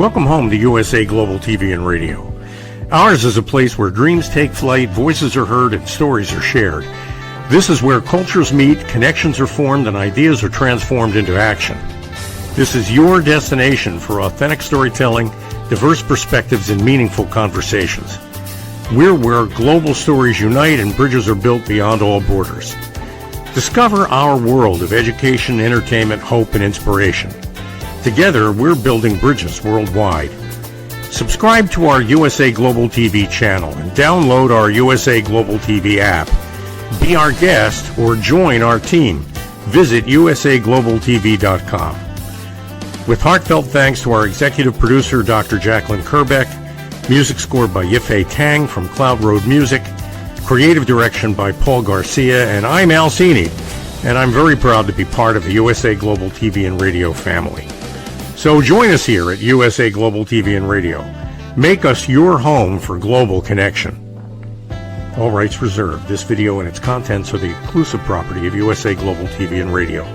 Welcome home to USA Global TV and Radio. Ours is a place where dreams take flight, voices are heard, and stories are shared. This is where cultures meet, connections are formed, and ideas are transformed into action. This is your destination for authentic storytelling, diverse perspectives, and meaningful conversations. We're where global stories unite and bridges are built beyond all borders. Discover our world of education, entertainment, hope, and inspiration. Together, we're building bridges worldwide. Subscribe to our USA Global TV channel and download our USA Global TV app. Be our guest or join our team. Visit usaglobaltv.com. With heartfelt thanks to our executive producer, Dr. Jacqueline Kerbeck, music scored by Yifei Tang from Cloud Road Music, creative direction by Paul Garcia, and I'm Al Cini, and I'm very proud to be part of the USA Global TV and Radio family. So join us here at USA Global TV and Radio. Make us your home for global connection. All rights reserved. This video and its contents are the exclusive property of USA Global TV and Radio.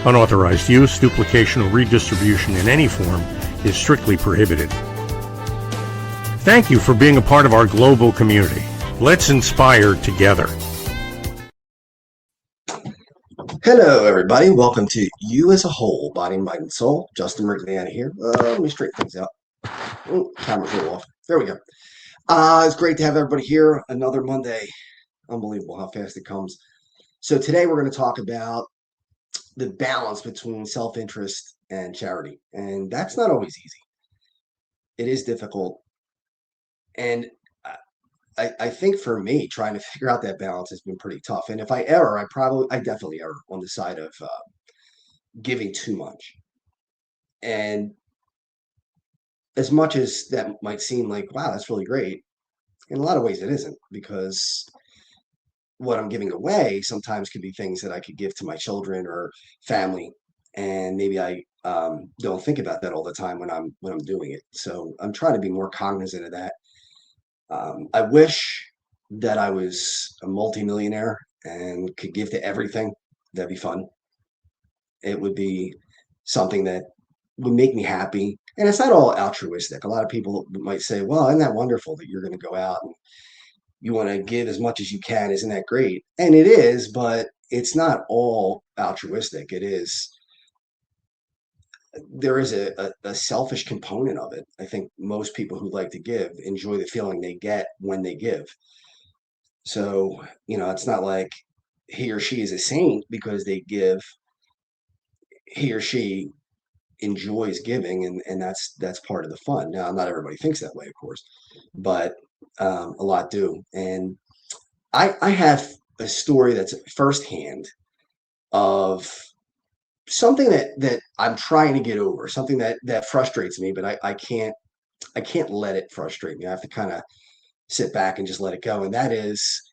Unauthorized use, duplication, or redistribution in any form is strictly prohibited. Thank you for being a part of our global community. Let's inspire together. Hello, everybody. Welcome to You as a Whole, Body, Mind, and Soul. Justin McMahon here. Let me straighten things out. Camera's a little off. There we go. It's great to have everybody here. Another Monday. Unbelievable how fast it comes. So today we're going to talk about the balance between self-interest and charity. And that's not always easy. It is difficult. And I think for me, trying to figure out that balance has been pretty tough. And if I err, I definitely err on the side of giving too much. And as much as that might seem like, wow, that's really great, in a lot of ways it isn't, because what I'm giving away sometimes could be things that I could give to my children or family. And maybe I don't think about that all the time when I'm doing it. So I'm trying to be more cognizant of that. I wish that I was a multimillionaire and could give to everything. That'd be fun. It would be something that would make me happy. And it's not all altruistic. A lot of people might say, well, isn't that wonderful that you're going to go out and you want to give as much as you can? Isn't that great? And it is, but it's not all altruistic. There is a selfish component of it. I think most people who like to give enjoy the feeling they get when they give. So, it's not like he or she is a saint because they give. He or she enjoys giving, and that's part of the fun. Now, not everybody thinks that way, of course, but a lot do. And I have a story that's firsthand of something that I'm trying to get over, something that frustrates me, but I can't let it frustrate me. I have to kind of sit back and just let it go. And that is,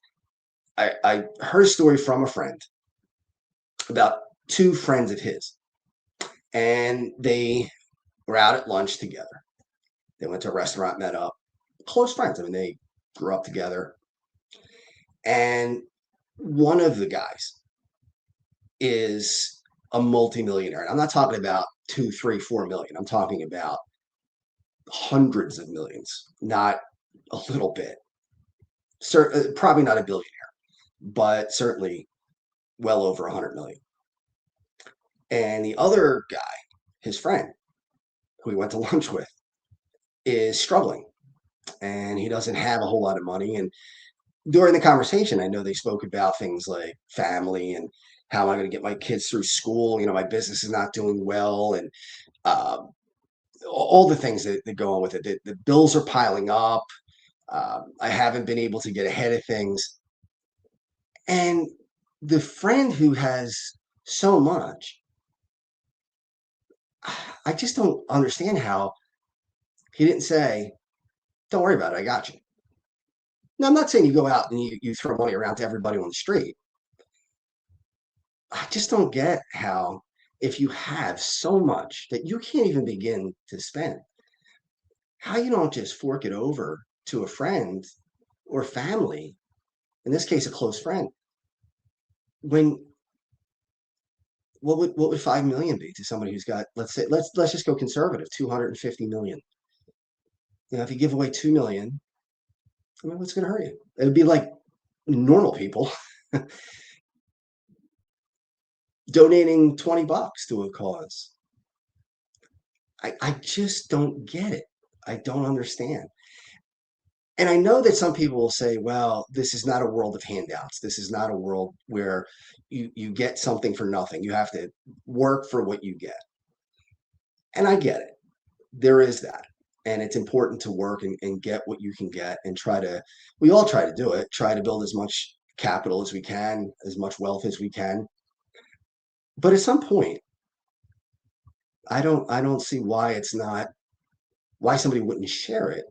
I heard a story from a friend about two friends of his, and they were out at lunch together. They went to a restaurant, met up, close friends. I mean, they grew up together. And one of the guys is a multimillionaire. And I'm not talking about 2, 3, 4 million. I'm talking about hundreds of millions, not a little bit. Probably not a billionaire, but certainly well over 100 million. And the other guy, his friend, who he went to lunch with, is struggling. And he doesn't have a whole lot of money. And during the conversation, I know they spoke about things like family and how am I going to get my kids through school? My business is not doing well. And all the things that go on with it. The bills are piling up. I haven't been able to get ahead of things. And the friend who has so much, I just don't understand how he didn't say, don't worry about it, I got you. Now, I'm not saying you go out and you throw money around to everybody on the street. I just don't get how, if you have so much that you can't even begin to spend, how you don't just fork it over to a friend or family, in this case, a close friend, when what would 5 million be to somebody who's got, let's just go conservative, 250 million? If you give away 2 million, I mean, what's going to hurt you? It would be like normal people donating $20 to a cause. I just don't get it. I don't understand. And I know that some people will say, well, this is not a world of handouts. This is not a world where you get something for nothing. You have to work for what you get. And I get it. There is that. And it's important to work and get what you can get and we all try to do it, try to build as much capital as we can, as much wealth as we can. But at some point, I don't see why somebody wouldn't share it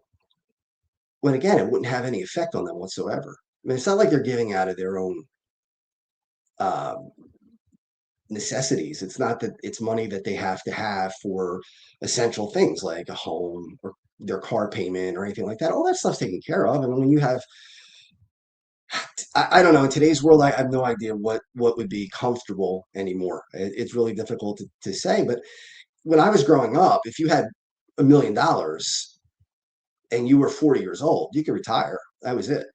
when again, it wouldn't have any effect on them whatsoever. I mean, it's not like they're giving out of their own uh, necessities. It's not that it's money that they have to have for essential things like a home or their car payment or anything like that. All that stuff's taken care of. And when you have, I don't know, in today's world, I have no idea what would be comfortable anymore. It's really difficult to say. But when I was growing up, if you had $1 million and you were 40 years old, you could retire. That was it.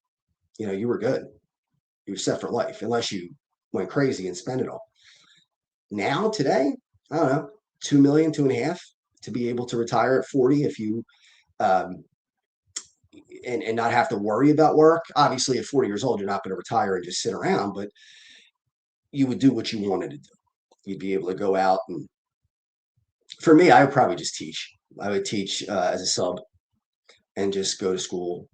You were good. You were set for life, unless you went crazy and spent it all. Now, today, I don't know, 2 million, 2.5 to be able to retire at 40 if you um, and not have to worry about work. Obviously, at 40 years old, you're not going to retire and just sit around, but you would do what you wanted to do. You'd be able to go out and, for me, I would probably just teach. I would teach as a sub and just go to school.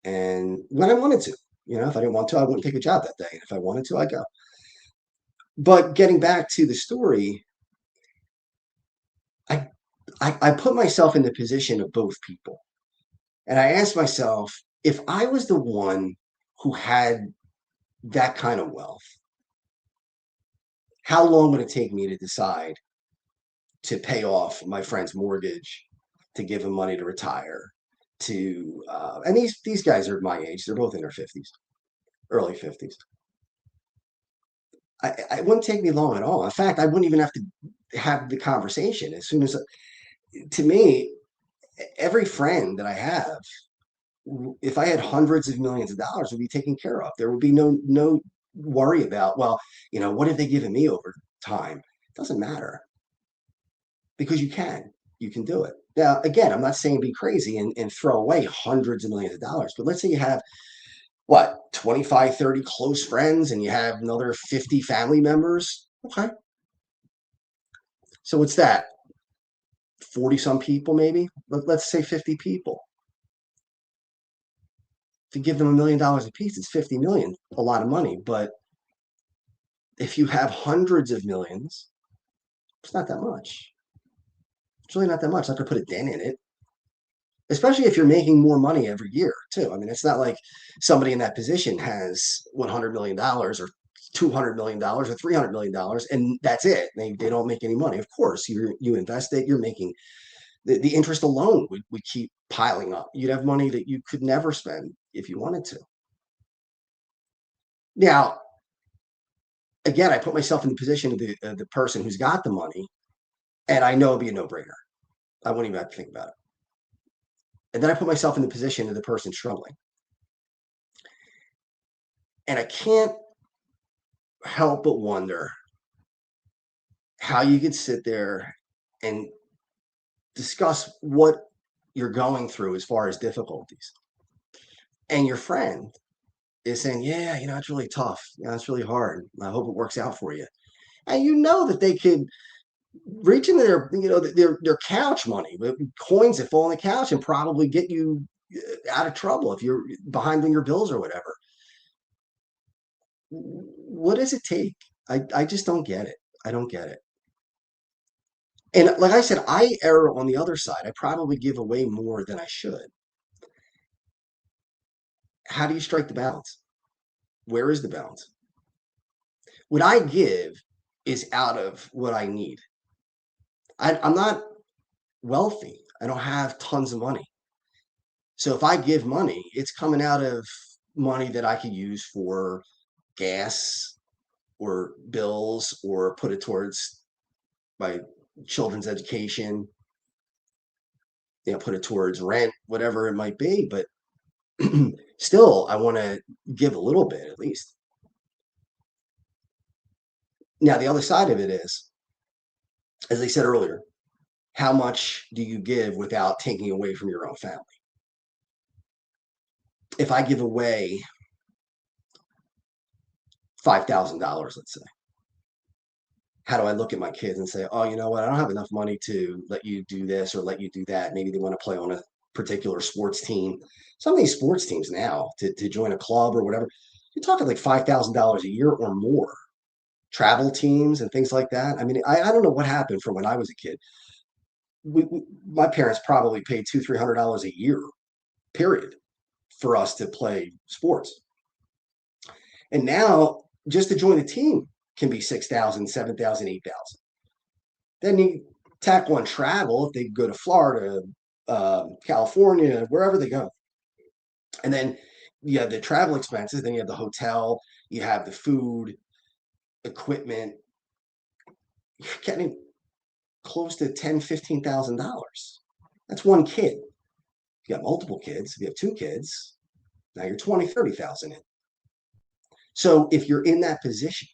And when I wanted to, if I didn't want to, I wouldn't take a job that day. And if I wanted to, I'd go. But getting back to the story, I, I put myself in the position of both people. And I asked myself, if I was the one who had that kind of wealth, how long would it take me to decide to pay off my friend's mortgage, to give him money to retire, and these guys are my age. They're both in their 50s, early 50s. It wouldn't take me long at all. In fact, I wouldn't even have to have the conversation. As soon as, to me, every friend that I have, if I had hundreds of millions of dollars, would be taken care of. There would be no worry about, well, what have they given me over time? It doesn't matter, because you can do it. Now, again, I'm not saying be crazy and throw away hundreds of millions of dollars, but let's say you have what, 25, 30 close friends, and you have another 50 family members. Okay. So what's that? 40 some people, maybe? Let's say 50 people. To give them $1 million a piece, it's 50 million, a lot of money. But if you have hundreds of millions, it's not that much. It's really not that much. Not to put a dent in it, especially if you're making more money every year, too. I mean, it's not like somebody in that position has $100 million or $200 million or $300 million, and that's it. They don't make any money. Of course, you invest it, you're making the interest alone would keep piling up. You'd have money that you could never spend if you wanted to. Now, again, I put myself in the position of the person who's got the money, and I know it'd be a no-brainer. I wouldn't even have to think about it. And then I put myself in the position of the person struggling. And I can't help but wonder how you could sit there and discuss what you're going through as far as difficulties. And your friend is saying, yeah, it's really tough. It's really hard. I hope it works out for you. And you know that they could reach into their couch money, coins that fall on the couch, and probably get you out of trouble if you're behind on your bills or whatever. What does it take? I just don't get it. I don't get it. And like I said, I err on the other side. I probably give away more than I should. How do you strike the balance? Where is the balance? What I give is out of what I need. I'm not wealthy. I don't have tons of money. So if I give money, it's coming out of money that I could use for gas or bills, or put it towards my children's education. put it towards rent, whatever it might be. But still, I want to give a little bit at least. Now, the other side of it is, as I said earlier, how much do you give without taking away from your own family? If I give away $5,000, let's say, how do I look at my kids and say, oh, you know what? I don't have enough money to let you do this or let you do that. Maybe they want to play on a particular sports team. Some of these sports teams now to join a club or whatever, you're talking like $5,000 a year or more. Travel teams and things like that. I mean, I don't know what happened from when I was a kid. My parents probably paid $200-300 a year, period, for us to play sports. And now just to join a team can be 6,000, 7,000, 8,000. Then you tack on travel if they go to Florida, California, wherever they go. And then you have the travel expenses, then you have the hotel, you have the food, equipment. You're getting close to $10,000-15,000. That's one kid. If you got multiple kids, if you have two kids, now you're 20,000-30,000 in. So if you're in that position,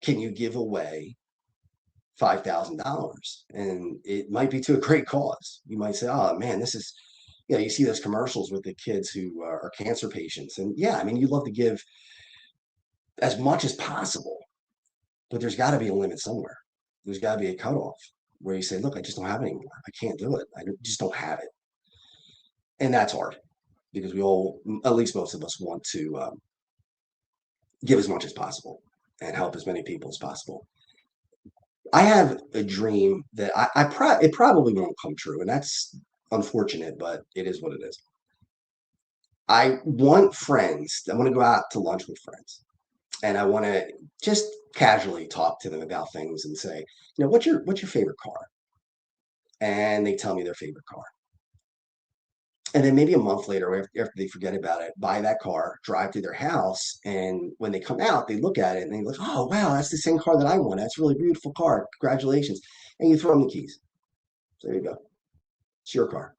can you give away $5,000? And it might be to a great cause. You might say, oh man, this is, you see those commercials with the kids who are cancer patients. And yeah, I mean, you love to give as much as possible, but there's got to be a limit somewhere. There's got to be a cutoff where you say, look, I just don't have it anymore. I can't do it. I just don't have it. And that's hard because we all, at least most of us, want to give as much as possible and help as many people as possible. I have a dream that it probably won't come true, and that's unfortunate, but it is what it is. I want friends. I want to go out to lunch with friends, and I want to just casually talk to them about things and say, what's your favorite car? And they tell me their favorite car. And then maybe a month later, after they forget about it, buy that car, drive to their house, and when they come out, they look at it and they look, oh wow, that's the same car that I want. That's a really beautiful car. Congratulations. And you throw them the keys. So there you go. It's your car.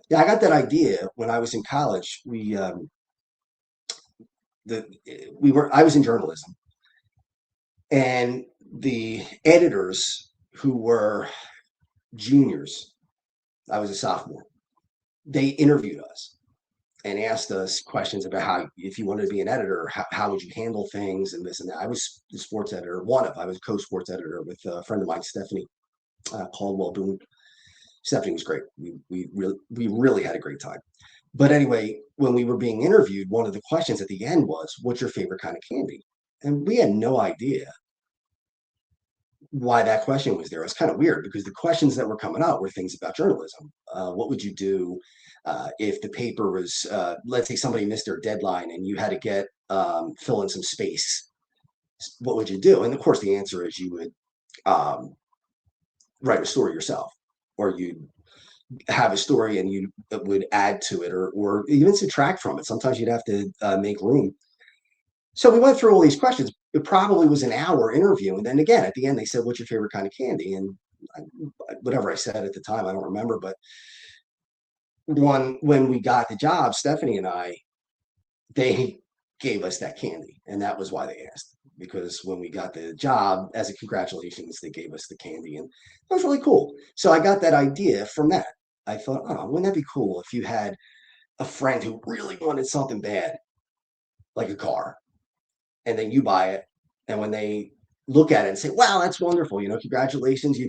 Yeah, I got that idea when I was in college. I was in journalism, and the editors who were juniors, I was a sophomore, they interviewed us and asked us questions about how, if you wanted to be an editor, how would you handle things and this and that. I was the sports editor, I was co-sports editor with a friend of mine, Stephanie Caldwell Boone. Stephanie was great. We really had a great time. But anyway, when we were being interviewed, one of the questions at the end was, what's your favorite kind of candy? And we had no idea why that question was there. It was kind of weird because the questions that were coming up were things about journalism. What would you do if the paper was, let's say somebody missed their deadline and you had to fill in some space? What would you do? And of course, the answer is you would write a story yourself, or you'd have a story and you would add to it, or even subtract from it. Sometimes you'd have to make room. So we went through all these questions. It probably was an hour interview. And then again, at the end, they said, what's your favorite kind of candy? And whatever I said at the time, I don't remember. But when we got the job, Stephanie and I, they gave us that candy. And that was why they asked. Because when we got the job, as a congratulations, they gave us the candy. And that was really cool. So I got that idea from that. I thought, oh, wouldn't that be cool if you had a friend who really wanted something bad, like a car, and then you buy it, and when they look at it and say, wow, that's wonderful, congratulations,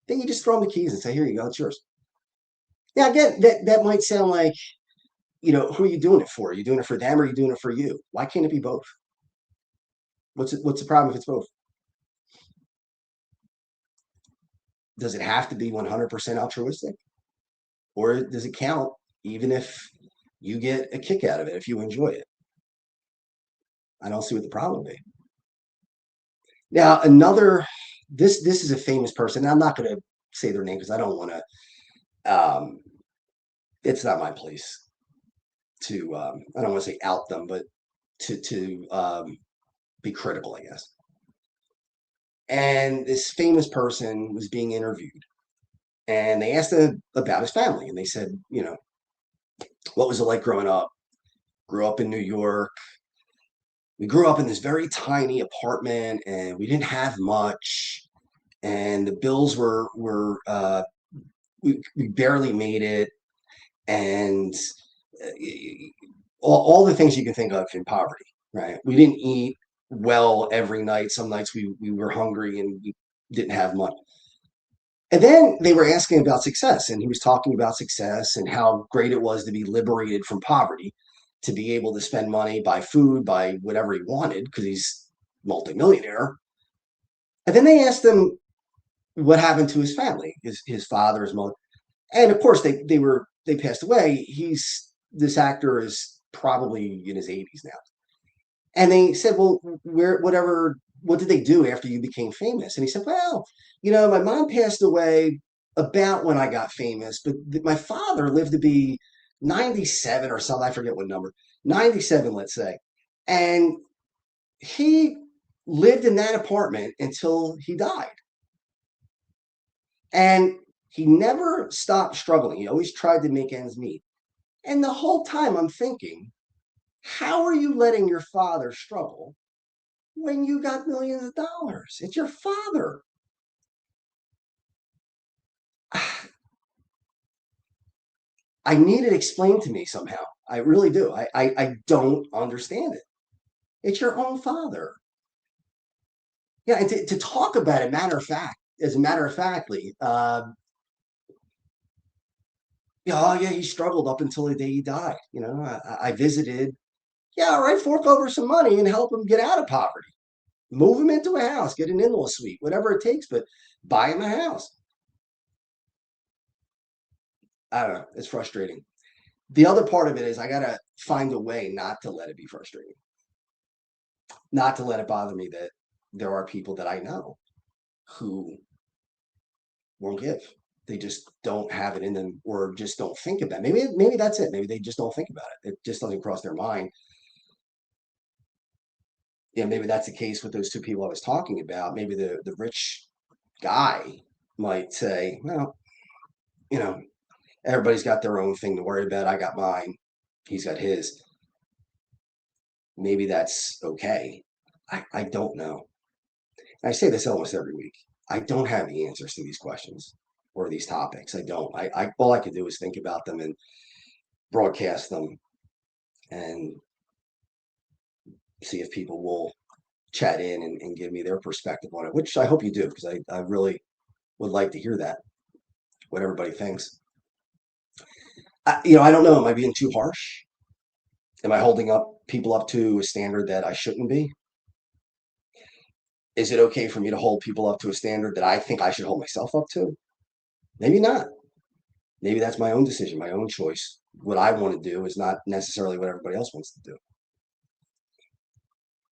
then you just throw them the keys and say, here you go, it's yours. Now again, that might sound like, who are you doing it for? Are you doing it for them, or are you doing it for you? Why can't it be both? What's the problem if it's both? Does it have to be 100% altruistic, or does it count even if you get a kick out of it, if you enjoy it? I don't see what the problem would be. Now, this is a famous person. I'm not going to say their name because I don't want to. It's not my place to. I don't want to say out them, but to be critical, I guess. And this famous person was being interviewed, And they asked him about his family. And they said, what was it like growing up? Grew up in New York. We grew up in this very tiny apartment and we didn't have much. And the bills we barely made it. And all the things you can think of in poverty, right? We didn't eat well every night. Some nights we were hungry and we didn't have much. And then they were asking about success, and he was talking about success and how great it was to be liberated from poverty, to be able to spend money, buy food, buy whatever he wanted, because he's multimillionaire. And then they asked him what happened to his family, his father, his mother, and of course they passed away. This actor is probably in his 80s now. And they said, well, what did they do after you became famous? And he said, well, my mom passed away about when I got famous, but my father lived to be 97 or something. I forget what number, 97, let's say. And he lived in that apartment until he died. And he never stopped struggling. He always tried to make ends meet. And the whole time I'm thinking, how are you letting your father struggle when you got millions of dollars? It's your father. I need it explained to me somehow. I really do. I don't understand it. It's your own father. Yeah, and to talk about it as a matter of factly, oh yeah, he struggled up until the day he died. I visited. Yeah, all right, fork over some money and help him get out of poverty. Move him into a house, get an in-law suite, whatever it takes, but buy him a house. I don't know. It's frustrating. The other part of it is I got to find a way not to let it be frustrating, not to let it bother me that there are people that I know who won't give. They just don't have it in them or just don't think about it. Maybe that's it. Maybe they just don't think about it. It just doesn't cross their mind. Yeah, maybe that's the case with those two people I was talking about. Maybe the rich guy might say, well, you know, everybody's got their own thing to worry about. I got mine. He's got his. Maybe that's okay. I don't know. And I say this almost every week. I don't have the answers to these questions or these topics. I don't. I all I could do is think about them and broadcast them and see if people will chat in and give me their perspective on it, which I hope you do, because I really would like to hear that, what everybody thinks. I don't know. Am I being too harsh? Am I holding up people up to a standard that I shouldn't be? Is it okay for me to hold people up to a standard that I think I should hold myself up to? Maybe not. Maybe that's my own decision, my own choice. What I want to do is not necessarily what everybody else wants to do.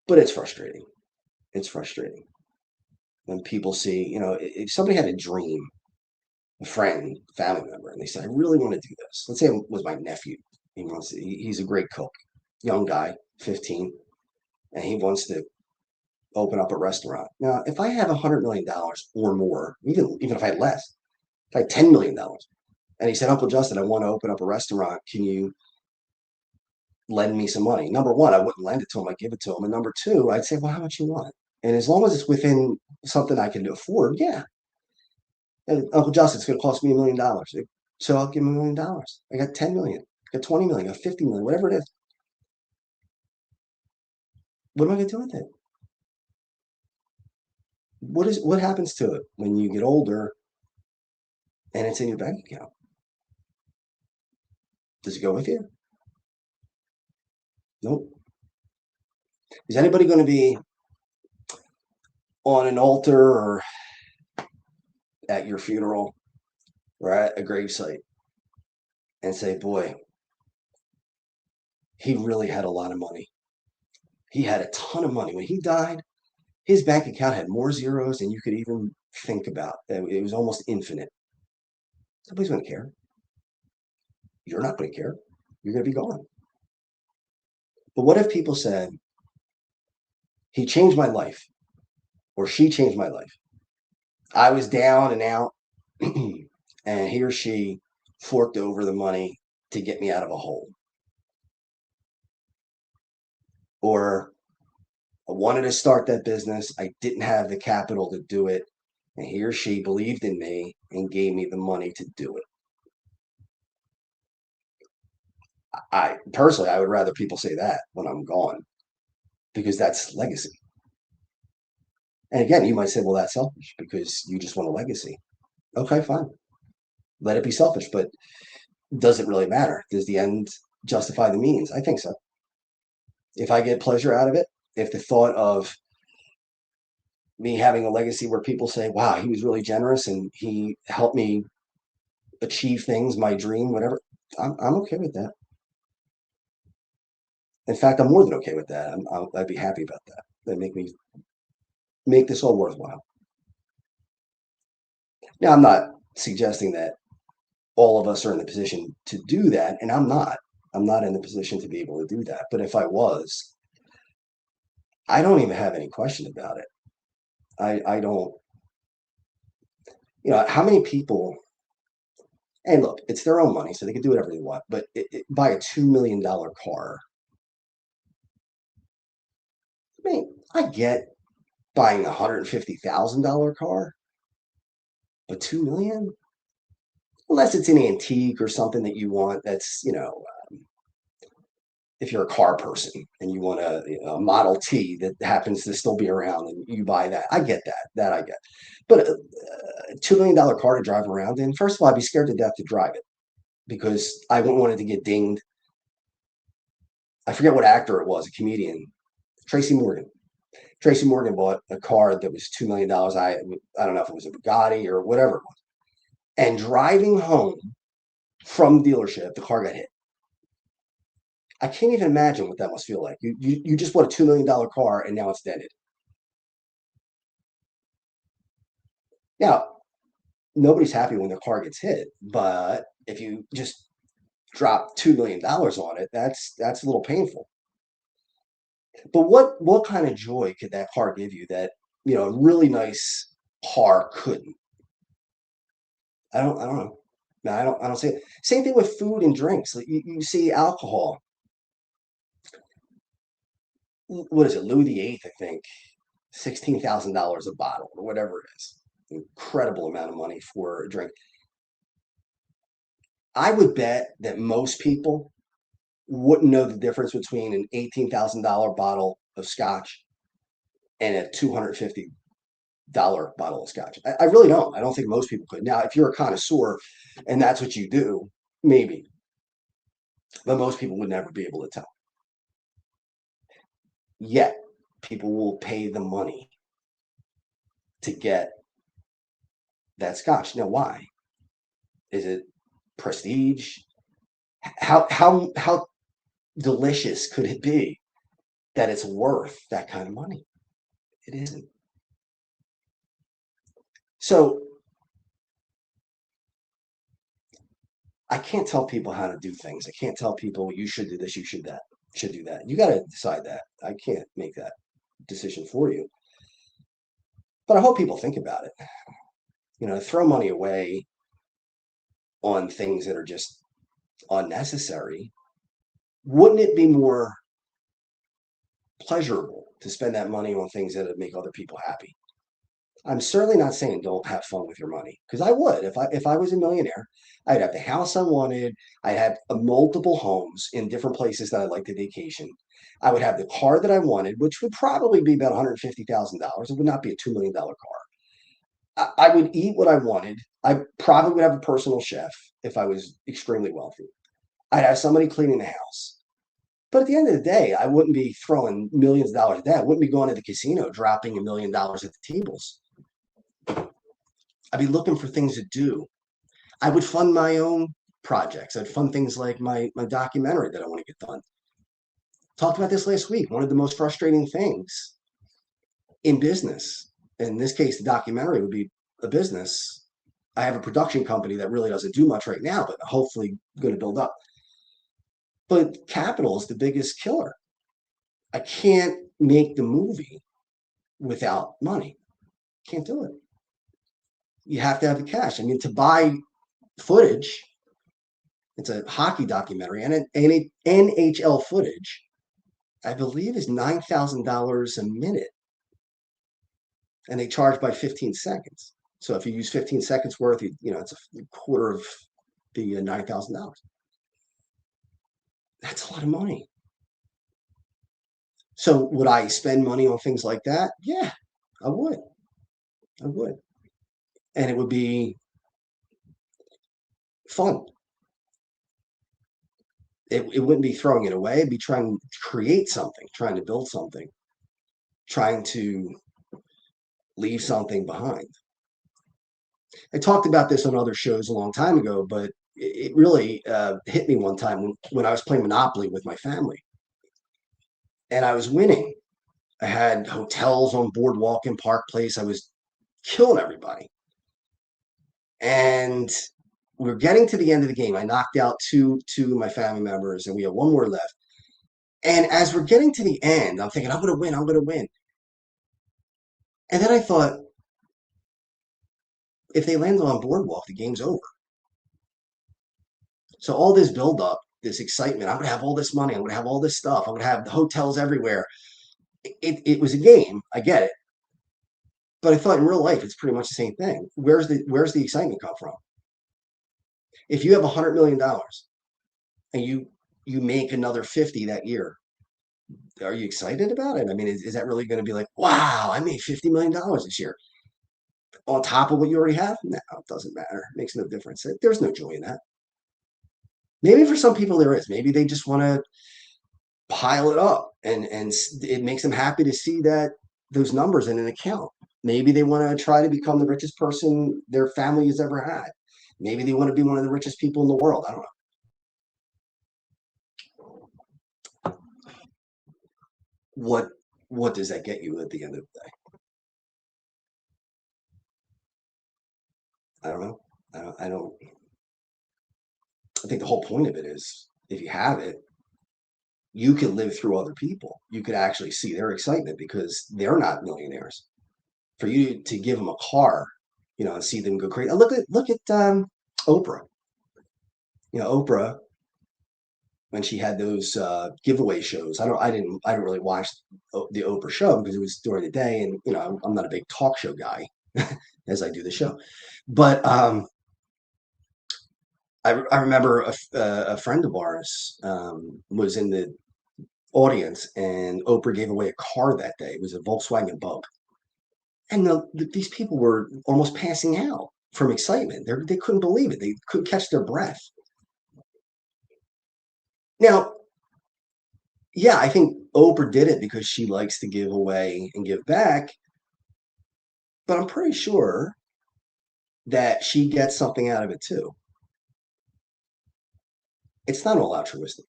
But it's frustrating. It's frustrating when people see, if somebody had a dream, a friend, family member, and they said, I really want to do this. Let's say it was my nephew. He's a great cook, young guy, 15, and he wants to open up a restaurant. Now, if I have $100 million or more, even if I had less, if I had $10 million, and he said, Uncle Justin, I want to open up a restaurant. Can you lend me some money? Number one, I wouldn't lend it to him. I'd give it to him. And number two, I'd say, well, how much you want? And as long as it's within something I can afford, yeah. And Uncle Justin, it's going to cost me $1 million. So I'll give him $1 million. I got 10 million, I got 20 million, I got 50 million, whatever it is. What am I going to do with it? What happens to it when you get older and it's in your bank account? Does it go with you? Nope. Is anybody going to be on an altar or at your funeral or at a gravesite and say, boy, he really had a lot of money. He had a ton of money. When he died, his bank account had more zeros than you could even think about. It was almost infinite. Nobody's going to care. You're not going to care. You're going to be gone. But what if people said, he changed my life or she changed my life? I was down and out. and he or she forked over the money to get me out of a hole. Or I wanted to start that business. I didn't have the capital to do it. And he or she believed in me and gave me the money to do it. I personally, I would rather people say that when I'm gone, because that's legacy. And again, you might say, well, that's selfish because you just want a legacy. Okay, fine. Let it be selfish, but does it really matter? Does the end justify the means? I think so. If I get pleasure out of it, if the thought of me having a legacy where people say, wow, he was really generous and he helped me achieve things, my dream, whatever, I'm okay with that. In fact, I'm more than okay with that. I'd be happy about that. That make this all worthwhile. Now, I'm not suggesting that all of us are in the position to do that, and I'm not. I'm not in the position to be able to do that. But if I was, I don't even have any question about it. I don't, how many people, and look, it's their own money, so they can do whatever they want, but buy a $2 million car. I mean, I get buying a $150,000 car, but 2 million? Unless it's an antique or something that you want that's, if you're a car person and you want a Model T that happens to still be around and you buy that, I get that. That I get. But a $2 million car to drive around in, first of all, I'd be scared to death to drive it because I wouldn't want it to get dinged. I forget what actor it was, a comedian, Tracy Morgan. Tracy Morgan bought a car that was $2 million. I don't know if it was a Bugatti or whatever it was. And driving home from the dealership, the car got hit. I can't even imagine what that must feel like. You just bought a $2 million car and now it's dented. Now, nobody's happy when their car gets hit, but if you just drop $2 million on it, that's a little painful. But what kind of joy could that car give you that a really nice car couldn't? I don't know. No, I don't see it. Same thing with food and drinks. Like you see alcohol. What is it, Louis VIII, I think, $16,000 a bottle or whatever it is. Incredible amount of money for a drink. I would bet that most people wouldn't know the difference between an $18,000 bottle of scotch and a $250 bottle of scotch. I really don't. I don't think most people could. Now, if you're a connoisseur and that's what you do, maybe. But most people would never be able to tell. Yet, people will pay the money to get that scotch. Now, why? Is it prestige? How delicious could it be that it's worth that kind of money? It isn't. So I can't tell people how to do things. I can't tell people you should do this, you should do that. You got to decide that. I can't make that decision for you. But I hope people think about it. Throw money away on things that are just unnecessary. Wouldn't it be more pleasurable to spend that money on things that would make other people happy? I'm certainly not saying don't have fun with your money, because I would. If I was a millionaire, I'd have the house I wanted. I'd have multiple homes in different places that I'd like to vacation. I would have the car that I wanted, which would probably be about $150,000. It would not be a $2 million car. I would eat what I wanted. I probably would have a personal chef if I was extremely wealthy. I'd have somebody cleaning the house. But at the end of the day, I wouldn't be throwing millions of dollars at that. I wouldn't be going to the casino, dropping $1 million at the tables. I'd be looking for things to do. I would fund my own projects. I'd fund things like my documentary that I want to get done. Talked about this last week. One of the most frustrating things in business, in this case, the documentary would be a business. I have a production company that really doesn't do much right now, but hopefully going to build up. But capital is the biggest killer. I can't make the movie without money. Can't do it. You have to have the cash. I mean, to buy footage. It's a hockey documentary, and NHL footage, I believe, is $9,000 a minute, and they charge by 15 seconds. So if you use 15 seconds worth, it's a quarter of the $9,000. That's a lot of money. So would I spend money on things like that? Yeah, I would. I would. And it would be fun. It wouldn't be throwing it away. It'd be trying to create something, trying to build something, trying to leave something behind. I talked about this on other shows a long time ago, but it really hit me one time when I was playing Monopoly with my family, and I was winning. I had hotels on Boardwalk and Park Place. I was killing everybody. And we were getting to the end of the game. I knocked out two of my family members, and we had one more left. And as we're getting to the end, I'm thinking, I'm going to win. I'm going to win. And then I thought, if they land on Boardwalk, the game's over. So all this buildup, this excitement, I'm going to have all this money. I'm going to have all this stuff. I'm going to have the hotels everywhere. It was a game. I get it. But I thought in real life, it's pretty much the same thing. Where's the excitement come from? If you have $100 million and you make another 50 that year, are you excited about it? I mean, is that really going to be like, wow, I made $50 million this year on top of what you already have? No, it doesn't matter. It makes no difference. There's no joy in that. Maybe for some people there is. Maybe they just want to pile it up, and it makes them happy to see that those numbers in an account. Maybe they want to try to become the richest person their family has ever had. Maybe they want to be one of the richest people in the world. I don't know. What does that get you at the end of the day? I don't know. I don't. I think the whole point of it is, if you have it, you can live through other people. You could actually see their excitement because they're not millionaires. For you to give them a car, and see them go crazy. Look at Oprah. Oprah, when she had those giveaway shows. I didn't really watch the Oprah show because it was during the day, and I'm not a big talk show guy as I do the show. But I remember a friend of ours was in the audience, and Oprah gave away a car that day. It was a Volkswagen Bug, and these people were almost passing out from excitement. They couldn't believe it. They couldn't catch their breath. Now, yeah, I think Oprah did it because she likes to give away and give back, but I'm pretty sure that she gets something out of it too. It's not all altruistic.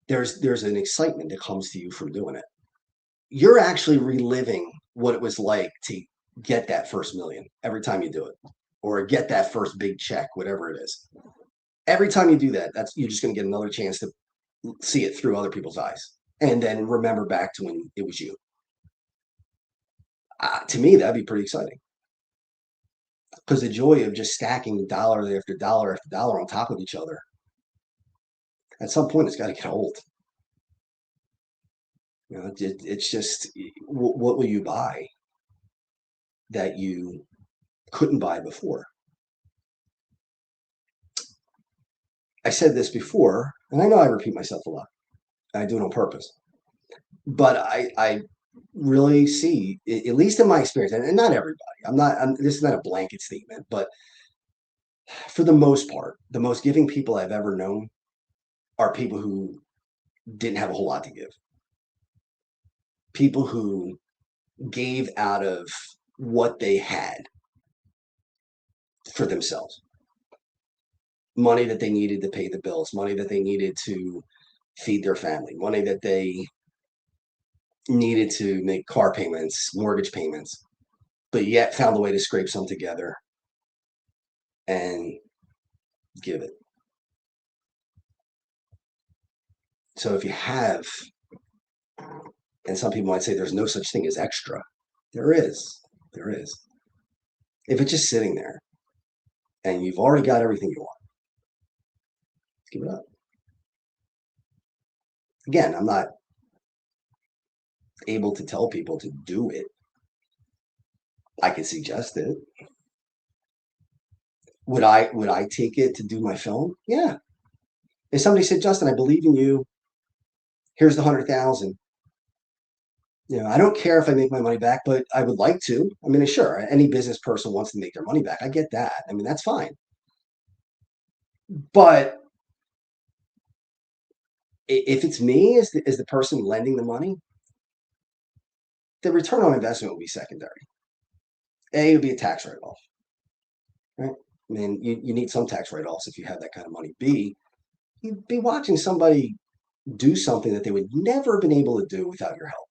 There's an excitement that comes to you from doing it. You're actually reliving what it was like to get that first million every time you do it, or get that first big check, whatever it is. Every time you do that, you're just going to get another chance to see it through other people's eyes, and then remember back to when it was you. To me, that'd be pretty exciting, because the joy of just stacking dollar after dollar after dollar on top of each other, at some point, it's got to get old. It's just, what will you buy that you couldn't buy before? I said this before, and I know I repeat myself a lot. I do it on purpose. But I really see, at least in my experience, and not everybody, this is not a blanket statement, but for the most part, the most giving people I've ever known are people who didn't have a whole lot to give. People who gave out of what they had for themselves. Money that they needed to pay the bills, money that they needed to feed their family, money that they needed to make car payments, mortgage payments, but yet found a way to scrape some together and give it. So if you have, and some people might say there's no such thing as extra. There is. If it's just sitting there, and you've already got everything you want. Give it up. Again, I'm not able to tell people to do it. I could suggest it. Would I take it to do my film? Yeah. If somebody said, Justin, I believe in you. Here's the 100,000. I don't care if I make my money back, but I would like to. I mean, sure, any business person wants to make their money back. I get that. I mean, that's fine. But if it's me as the person lending the money, the return on investment will be secondary. A, it would be a tax write-off, right? I mean, you need some tax write-offs if you have that kind of money. B, you'd be watching somebody do something that they would never have been able to do without your help.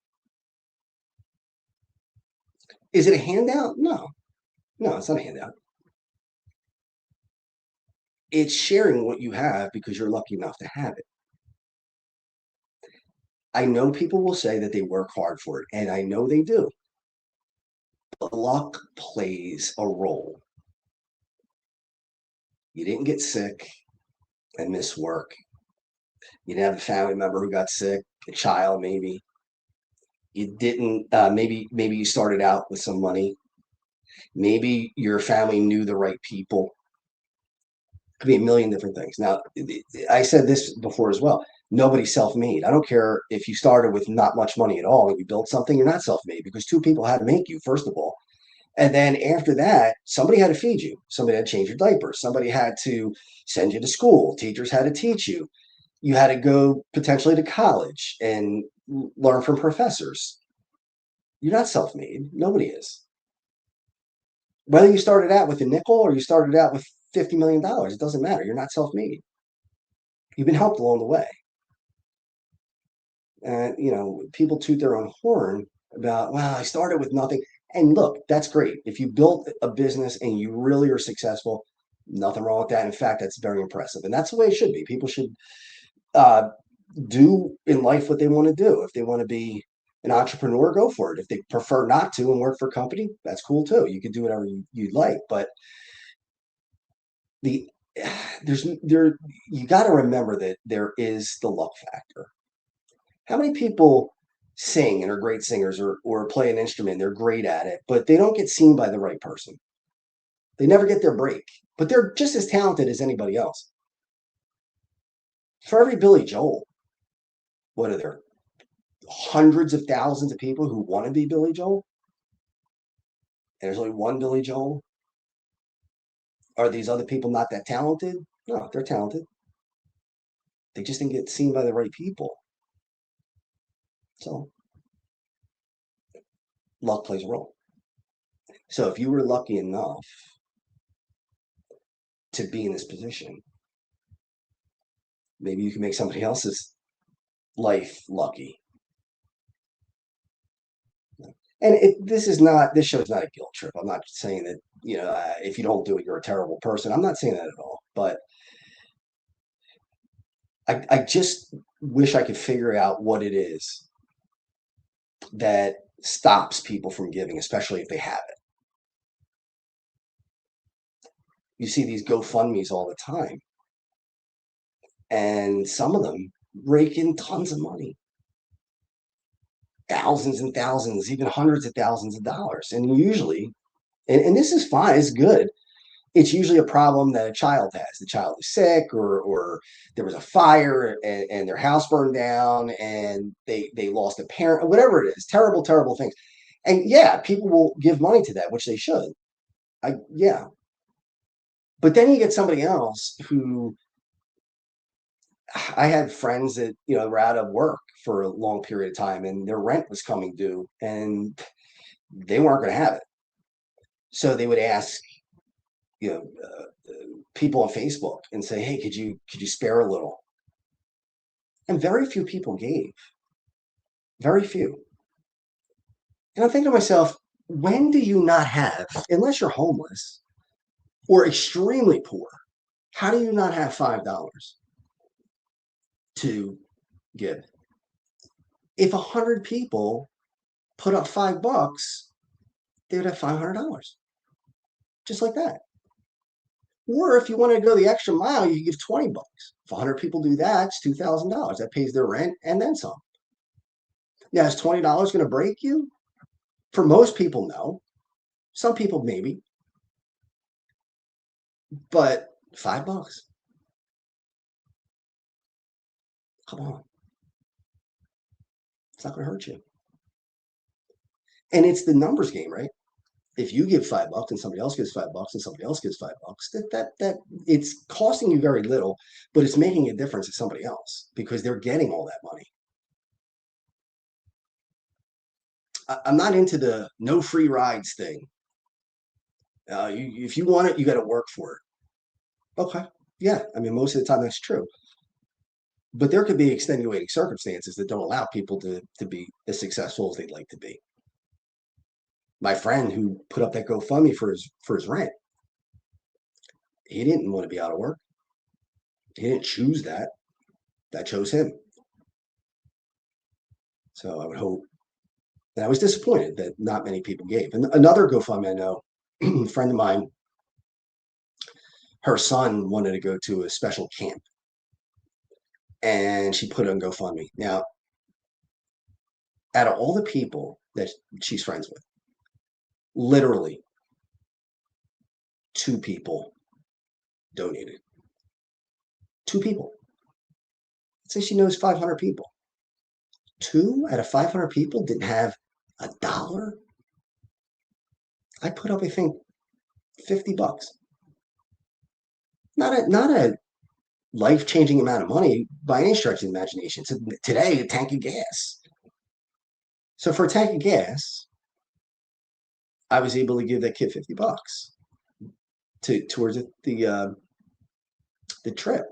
Is it a handout? No, it's not a handout. It's sharing what you have because you're lucky enough to have it. I know people will say that they work hard for it, and I know they do. But luck plays a role. You didn't get sick and miss work. You didn't have a family member who got sick, a child maybe. You didn't. Maybe you started out with some money. Maybe your family knew the right people. Could be a million different things. Now, I said this before as well. Nobody's self-made. I don't care if you started with not much money at all and you built something, you're not self-made because two people had to make you, first of all. And then after that, somebody had to feed you. Somebody had to change your diapers. Somebody had to send you to school. Teachers had to teach you. You had to go potentially to college and learn from professors. You're not self-made. Nobody is. Whether you started out with a nickel or you started out with $50 million, it doesn't matter. You're not self-made. You've been helped along the way. And, people toot their own horn about, well, I started with nothing. And look, that's great. If you built a business and you really are successful, nothing wrong with that. In fact, that's very impressive. And that's the way it should be. People should uh, do in life what they want to do. If they want to be an entrepreneur, go for it. If they prefer not to and work for a company, that's cool too. You can do whatever you'd like. But the you got to remember that there is the luck factor. How many people sing and are great singers or play an instrument, they're great at it, but they don't get seen by the right person. They never get their break, but they're just as talented as anybody else. For every Billy Joel, what are there? Hundreds of thousands of people who want to be Billy Joel? And there's only one Billy Joel? Are these other people not that talented? No, they're talented. They just didn't get seen by the right people. So luck plays a role. So if you were lucky enough to be in this position, maybe you can make somebody else's life lucky. And this show is not a guilt trip. I'm not saying that, if you don't do it, you're a terrible person. I'm not saying that at all. But I just wish I could figure out what it is that stops people from giving, especially if they have it. You see these GoFundMe's all the time, and some of them rake in tons of money, thousands and thousands, even hundreds of thousands of dollars. And usually, and this is fine, it's good. It's usually a problem that a child has. The child is sick, or there was a fire and their house burned down and they lost a parent, or whatever it is. Terrible, terrible things. And yeah, people will give money to that, which they should. Yeah. But then you get somebody else who, I had friends that, were out of work for a long period of time and their rent was coming due and they weren't going to have it. So they would ask, you know, people on Facebook and say, "Hey, could you spare a little?" And very few people gave. Very few. And I'm thinking to myself, when do you not have, unless you're homeless or extremely poor, how do you not have $5 to give? If 100 people put up $5, they would have $500, just like that. Or if you want to go the extra mile, you give $20. If 100 people do that, it's $2,000. That pays their rent and then some. Now, is $20 going to break you? For most people, no. Some people, maybe. But $5? Come on. It's not going to hurt you. And it's the numbers game, right? If you give $5 and somebody else gives $5 and somebody else gives $5, that it's costing you very little, but it's making a difference to somebody else because they're getting all that money. I'm not into the no free rides thing. If you want it, you got to work for it. Okay. Yeah. I mean, most of the time that's true. But there could be extenuating circumstances that don't allow people to be as successful as they'd like to be. My friend who put up that GoFundMe for his rent, he didn't want to be out of work. He didn't choose that. That chose him. So I would hope. And I was disappointed that not many people gave. And another GoFundMe I know, a friend of mine, her son wanted to go to a special camp. And she put it on GoFundMe. Now, out of all the people that she's friends with, literally 2 people donated. 2 people. Let's say she knows 500 people. 2 out of 500 people didn't have $1. I put up, I think, $50. Not a life-changing amount of money by any stretch of the imagination. So today, a tank of gas. So for a tank of gas, I was able to give that kid $50 towards the trip,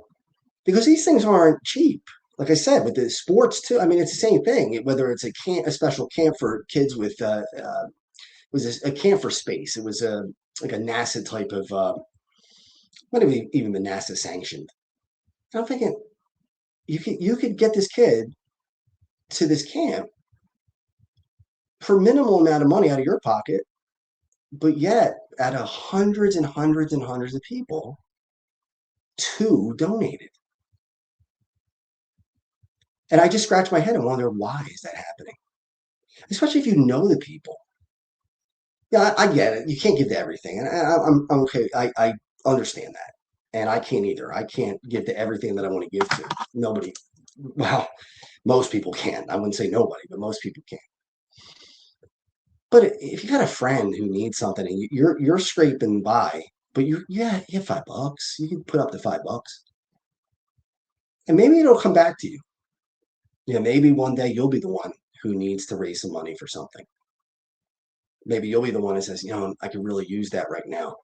because these things aren't cheap. Like I said, with the sports too. I mean, it's the same thing. Whether it's a special camp for kids with it was a camp for space. It was like a NASA type of not even the NASA sanctioned. I'm thinking you could get this kid to this camp for minimal amount of money out of your pocket, but yet out of hundreds and hundreds and hundreds of people, 2 donated. And I just scratch my head and wonder, why is that happening? Especially if you know the people. Yeah, I get it. You can't give to everything, and I'm okay. I understand that, and I can't either. I can't give to everything that I want to give to. Nobody. Well, most people can. I wouldn't say nobody, but most people can. But if you got a friend who needs something and you're scraping by, but you have $5. You can put up to $5, and maybe it'll come back to you. Maybe one day you'll be the one who needs to raise some money for something. Maybe you'll be the one that says, I could really use that right now.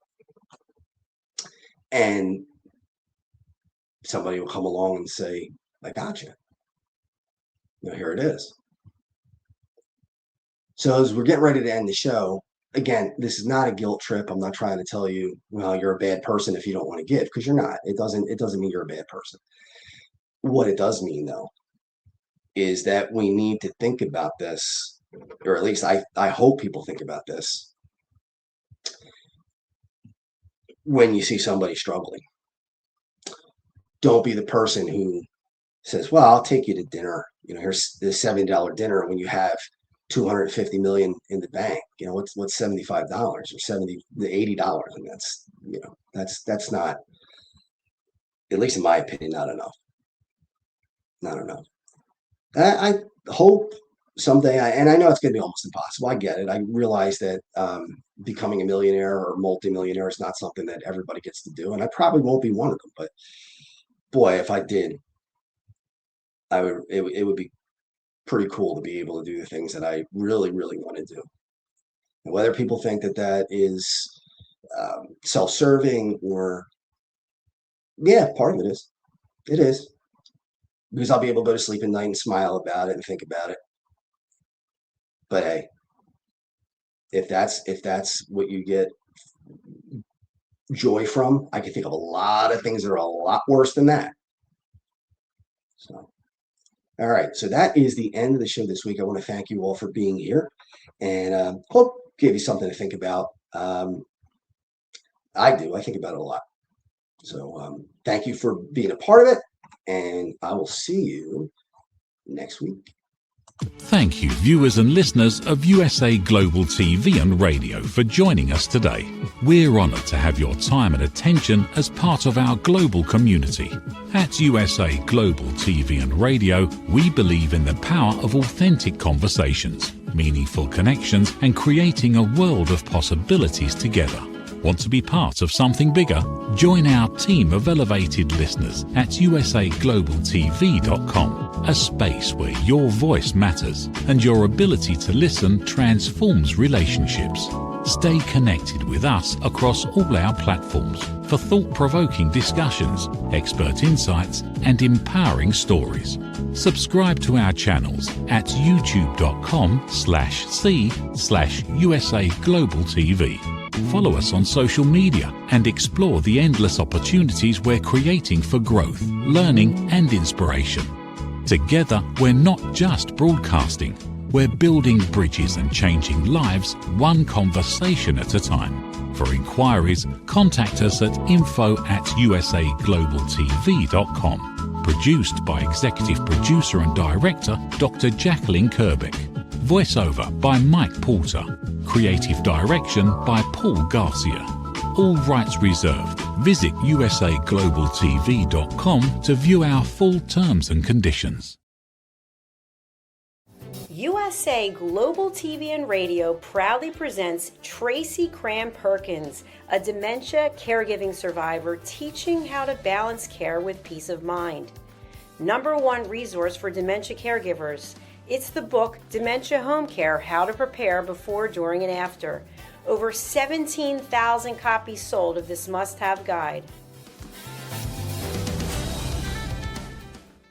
And somebody will come along and say, I got you. Here it is. So as we're getting ready to end the show, again, this is not a guilt trip. I'm not trying to tell you, well, you're a bad person if you don't want to give, because you're not. It doesn't mean you're a bad person. What it does mean, though, is that we need to think about this, or at least I hope people think about this when you see somebody struggling. Don't be the person who says, well, I'll take you to dinner. Here's the $70 dinner when you have 250 million in the bank. What's $75 or $80? And that's not, at least in my opinion, not enough. Not enough. I hope someday, and I know it's going to be almost impossible. I get it. I realize that becoming a millionaire or multimillionaire is not something that everybody gets to do, and I probably won't be one of them. But boy, if I did, it would be pretty cool to be able to do the things that I really, really want to do. And whether people think that is self-serving or, yeah, part of it is. It is. Because I'll be able to go to sleep at night and smile about it and think about it. But hey, if that's what you get joy from, I can think of a lot of things that are a lot worse than that. So, all right. So that is the end of the show this week. I want to thank you all for being here, and hope gave you something to think about. I do. I think about it a lot. So thank you for being a part of it, and I will see you next week. Thank you, viewers and listeners of USA Global TV and Radio, for joining us today. We're honoured to have your time and attention as part of our global community. At USA Global TV and Radio, we believe in the power of authentic conversations, meaningful connections, and creating a world of possibilities together. Want to be part of something bigger? Join our team of elevated listeners at usaglobaltv.com, a space where your voice matters and your ability to listen transforms relationships. Stay connected with us across all our platforms for thought-provoking discussions, expert insights, and empowering stories. Subscribe to our channels at youtube.com/c/USAGlobalTV. Follow us on social media and explore the endless opportunities we're creating for growth, learning, and inspiration. Together, we're not just broadcasting, we're building bridges and changing lives one conversation at a time. For inquiries, contact us at info@usaglobaltv.com. Produced by Executive Producer and Director Dr. Jacqueline Kerbeck. Voiceover by Mike Porter. Creative direction by Paul Garcia. All rights reserved. Visit usaglobaltv.com to view our full terms and conditions. USA Global TV and Radio proudly presents Tracy Cram Perkins, a dementia caregiving survivor teaching how to balance care with peace of mind. #1 resource for dementia caregivers. It's the book Dementia Home Care: How to Prepare Before, During, and After. Over 17,000 copies sold of this must-have guide.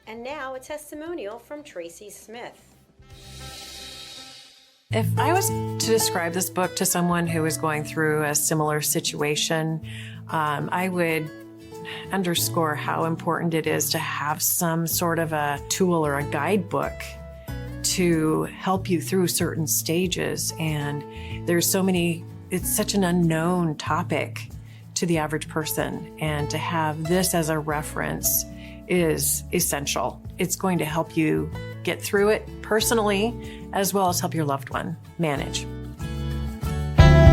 And now a testimonial from Tracy Smith. If I was to describe this book to someone who is going through a similar situation, I would underscore how important it is to have some sort of a tool or a guidebook to help you through certain stages. And there's so many, it's such an unknown topic to the average person. And to have this as a reference is essential. It's going to help you get through it personally, as well as help your loved one manage.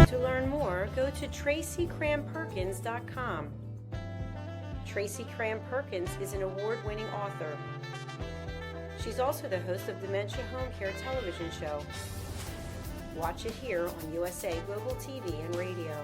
To learn more, go to tracycramperkins.com. Tracy Cram Perkins is an award-winning author. She's also the host of Dementia Home Care television show. Watch it here on USA Global TV and Radio.